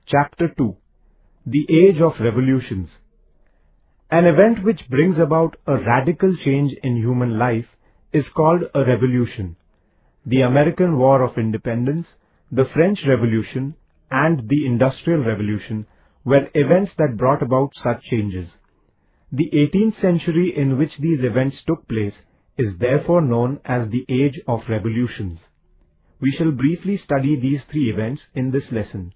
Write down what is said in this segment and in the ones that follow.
Chapter 2. The Age of Revolutions. An event which brings about a radical change in human life is called a revolution. The American War of Independence, the French Revolution, and the Industrial Revolution were events that brought about such changes. The 18th century in which these events took place is therefore known as the Age of Revolutions. We shall briefly study these three events in this lesson.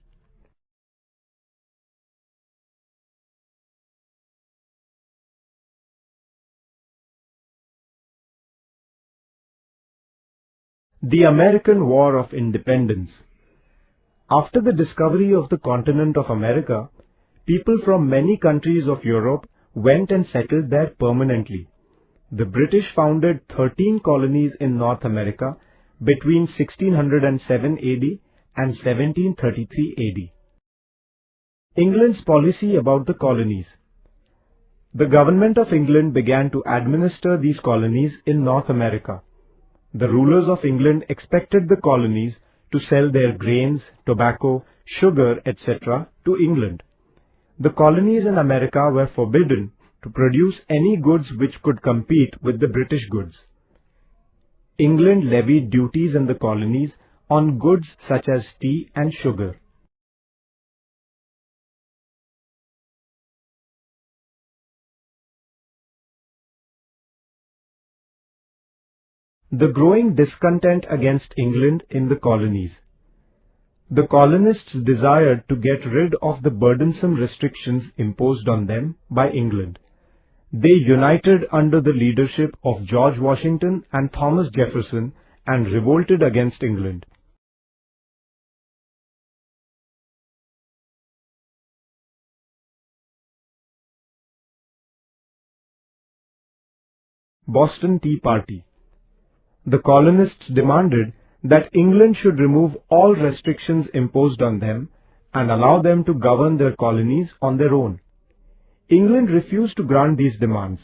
The American War of Independence. After the discovery of the continent of America, people from many countries of Europe went and settled there permanently. The British founded 13 colonies in North America between 1607 AD and 1733 AD. England's policy about the colonies. The government of England began to administer these colonies in North America. The rulers of England expected the colonies to sell their grains, tobacco, sugar, etc. to England. The colonies in America were forbidden to produce any goods which could compete with the British goods. England levied duties in the colonies on goods such as tea and sugar. The growing discontent against England in the colonies. The colonists desired to get rid of the burdensome restrictions imposed on them by England. They united under the leadership of George Washington and Thomas Jefferson and revolted against England. Boston Tea Party. The colonists demanded that England should remove all restrictions imposed on them and allow them to govern their colonies on their own. England refused to grant these demands.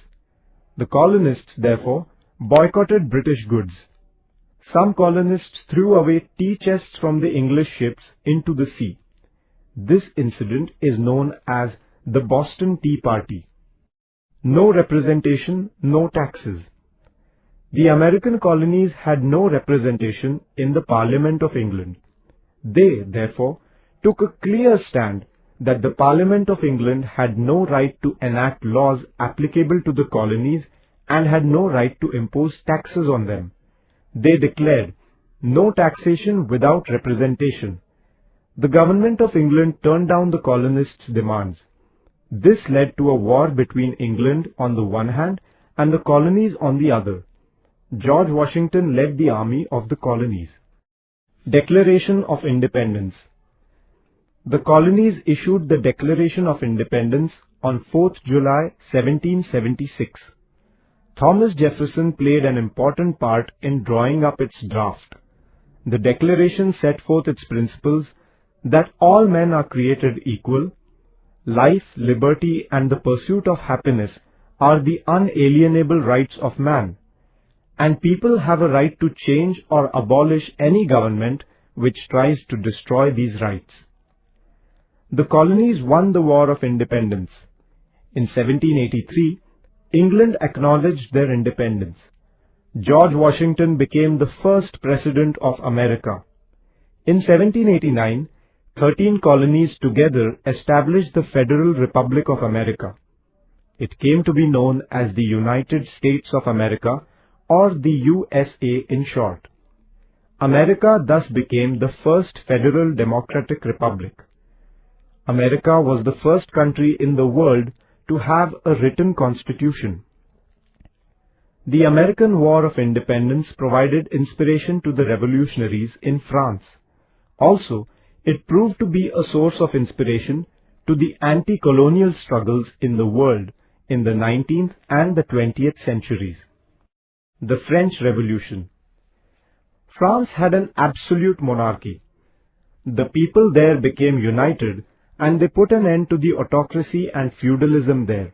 The colonists, therefore, boycotted British goods. Some colonists threw away tea chests from the English ships into the sea. This incident is known as the Boston Tea Party. No representation, no taxes. The American colonies had no representation in the Parliament of England. They, therefore, took a clear stand that the Parliament of England had no right to enact laws applicable to the colonies and had no right to impose taxes on them. They declared, "No taxation without representation." The government of England turned down the colonists' demands. This led to a war between England on the one hand and the colonies on the other. George Washington led the army of the colonies. Declaration of Independence. The colonies issued the Declaration of Independence on 4th July 1776. Thomas Jefferson played an important part in drawing up its draft. The declaration set forth its principles that all men are created equal, life, liberty, and the pursuit of happiness are the unalienable rights of man, and people have a right to change or abolish any government which tries to destroy these rights. The colonies won the War of Independence. In 1783, England acknowledged their independence. George Washington became the first President of America. In 1789, 13 colonies together established the Federal Republic of America. It came to be known as the United States of America, or the USA in short. America thus became the first federal democratic republic. America was the first country in the world to have a written constitution. The American War of Independence provided inspiration to the revolutionaries in France. Also, it proved to be a source of inspiration to the anti-colonial struggles in the world in the 19th and the 20th centuries. The French Revolution. France had an absolute monarchy. The people there became united and they put an end to the autocracy and feudalism there.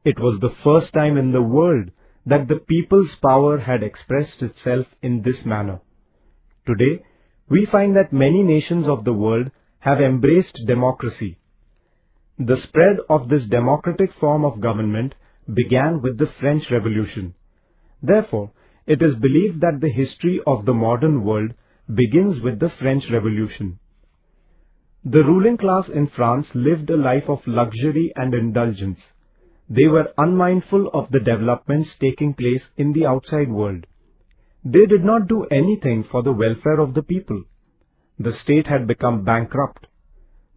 It was the first time in the world that the people's power had expressed itself in this manner. Today, we find that many nations of the world have embraced democracy. The spread of this democratic form of government began with the French Revolution. Therefore, it is believed that the history of the modern world begins with the French Revolution. The ruling class in France lived a life of luxury and indulgence. They were unmindful of the developments taking place in the outside world. They did not do anything for the welfare of the people. The state had become bankrupt.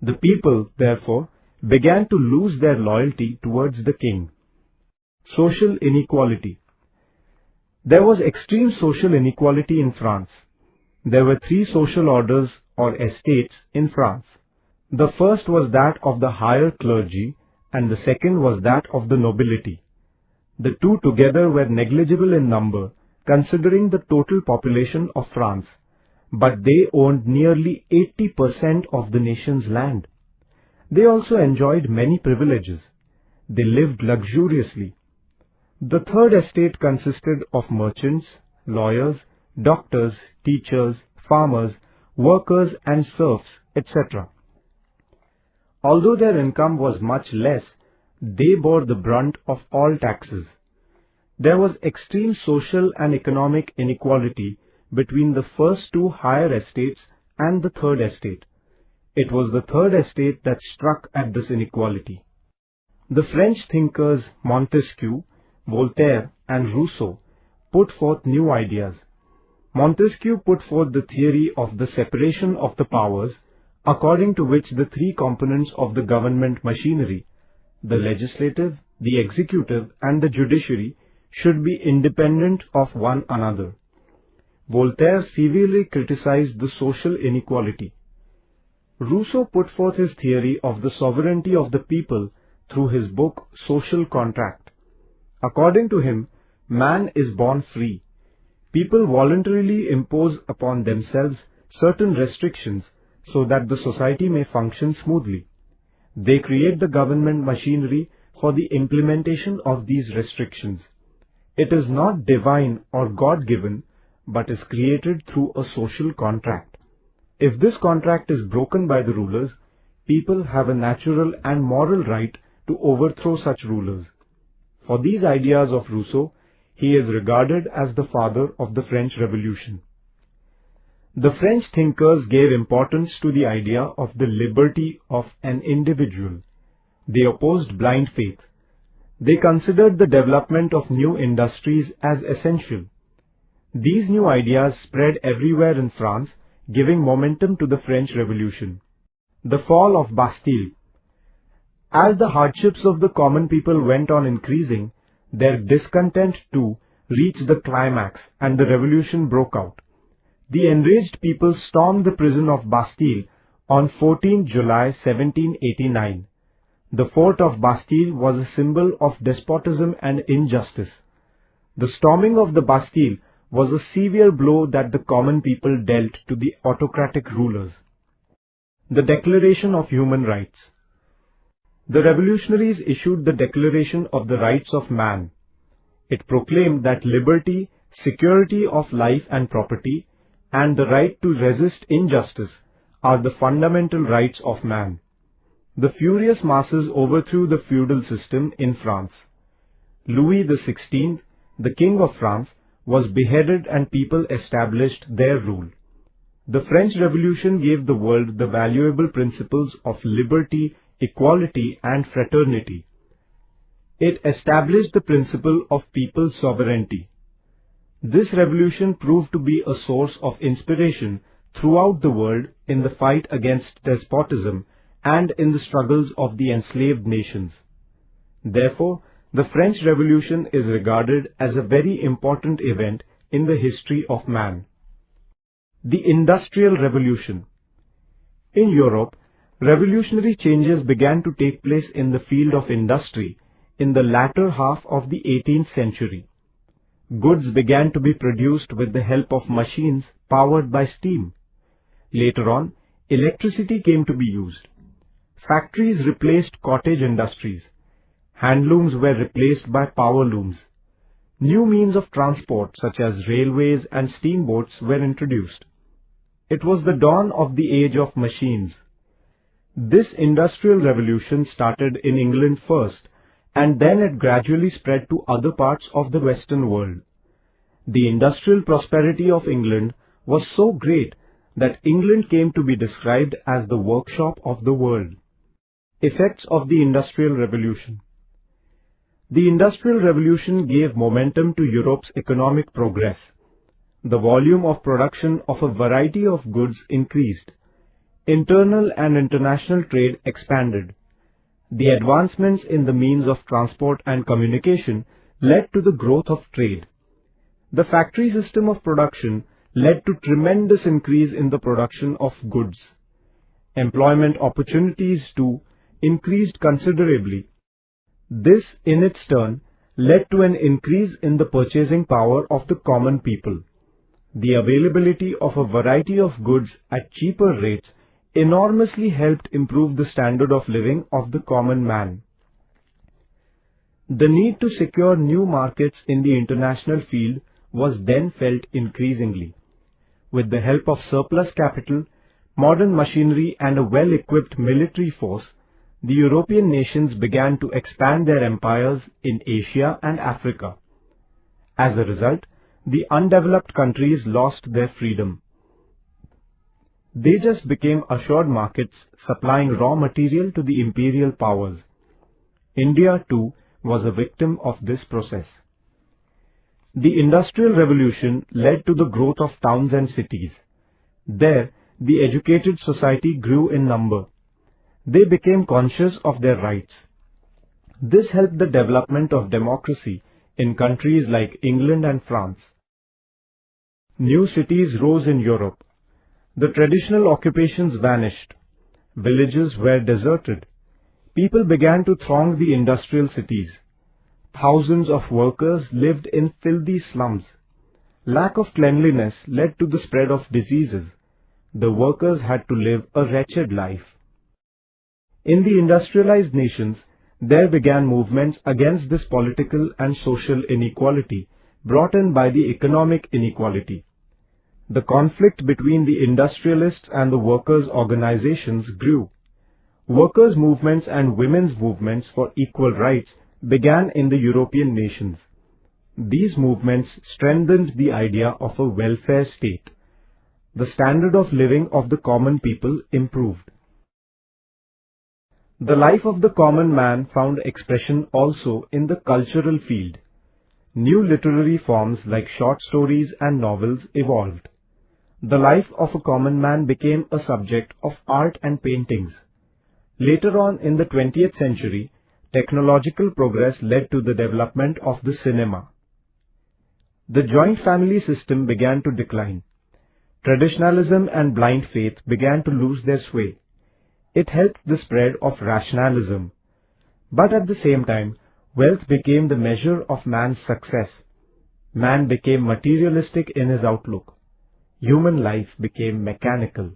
The people, therefore, began to lose their loyalty towards the king. Social inequality. There was extreme social inequality in France. There were three social orders or estates in France. The first was that of the higher clergy and the second was that of the nobility. The two together were negligible in number considering the total population of France, but they owned nearly 80% of the nation's land. They also enjoyed many privileges. They lived luxuriously. The third estate consisted of merchants, lawyers, doctors, teachers, farmers, workers and serfs, etc. Although their income was much less, they bore the brunt of all taxes. There was extreme social and economic inequality between the first two higher estates and the third estate. It was the third estate that struck at this inequality. The French thinkers Montesquieu, Voltaire and Rousseau put forth new ideas. Montesquieu put forth the theory of the separation of the powers, according to which the three components of the government machinery, the legislative, the executive and the judiciary, should be independent of one another. Voltaire severely criticized the social inequality. Rousseau put forth his theory of the sovereignty of the people through his book Social Contract. According to him, man is born free. People voluntarily impose upon themselves certain restrictions so that the society may function smoothly. They create the government machinery for the implementation of these restrictions. It is not divine or God-given, but is created through a social contract. If this contract is broken by the rulers, people have a natural and moral right to overthrow such rulers. For these ideas of Rousseau, he is regarded as the father of the French Revolution. The French thinkers gave importance to the idea of the liberty of an individual. They opposed blind faith. They considered the development of new industries as essential. These new ideas spread everywhere in France, giving momentum to the French Revolution. The fall of Bastille. As the hardships of the common people went on increasing, their discontent too reached the climax and the revolution broke out. The enraged people stormed the prison of Bastille on 14 July 1789. The fort of Bastille was a symbol of despotism and injustice. The storming of the Bastille was a severe blow that the common people dealt to the autocratic rulers. The Declaration of Human Rights. The revolutionaries issued the Declaration of the Rights of Man. It proclaimed that liberty, security of life and property, and the right to resist injustice are the fundamental rights of man. The furious masses overthrew the feudal system in France. Louis XVI, the King of France, was beheaded and people established their rule. The French Revolution gave the world the valuable principles of liberty, equality and fraternity. It established the principle of people's sovereignty. This revolution proved to be a source of inspiration throughout the world in the fight against despotism and in the struggles of the enslaved nations. Therefore, the French Revolution is regarded as a very important event in the history of man. The Industrial Revolution. In Europe, revolutionary changes began to take place in the field of industry in the latter half of the 18th century. Goods began to be produced with the help of machines powered by steam. Later on, electricity came to be used. Factories replaced cottage industries. Handlooms were replaced by power looms. New means of transport such as railways and steamboats were introduced. It was the dawn of the age of machines. This industrial revolution started in England first, and then it gradually spread to other parts of the Western world. The industrial prosperity of England was so great that England came to be described as the workshop of the world. Effects of the Industrial Revolution. The Industrial Revolution gave momentum to Europe's economic progress. The volume of production of a variety of goods increased. Internal and international trade expanded. The advancements in the means of transport and communication led to the growth of trade. The factory system of production led to tremendous increase in the production of goods. Employment opportunities too increased considerably. This, in its turn, led to an increase in the purchasing power of the common people. The availability of a variety of goods at cheaper rates enormously helped improve the standard of living of the common man. The need to secure new markets in the international field was then felt increasingly. With the help of surplus capital, modern machinery and a well-equipped military force, the European nations began to expand their empires in Asia and Africa. As a result, the undeveloped countries lost their freedom. They just became assured markets supplying raw material to the imperial powers. India too was a victim of this process. The Industrial Revolution led to the growth of towns and cities. There, the educated society grew in number. They became conscious of their rights. This helped the development of democracy in countries like England and France. New cities rose in Europe. The traditional occupations vanished. Villages were deserted. People began to throng the industrial cities. Thousands of workers lived in filthy slums. Lack of cleanliness led to the spread of diseases. The workers had to live a wretched life. In the industrialized nations, there began movements against this political and social inequality brought in by the economic inequality. The conflict between the industrialists and the workers' organizations grew. Workers' movements and women's movements for equal rights began in the European nations. These movements strengthened the idea of a welfare state. The standard of living of the common people improved. The life of the common man found expression also in the cultural field. New literary forms like short stories and novels evolved. The life of a common man became a subject of art and paintings. Later on in the 20th century, technological progress led to the development of the cinema. The joint family system began to decline. Traditionalism and blind faith began to lose their sway. It helped the spread of rationalism. But at the same time, wealth became the measure of man's success. Man became materialistic in his outlook. Human life became mechanical.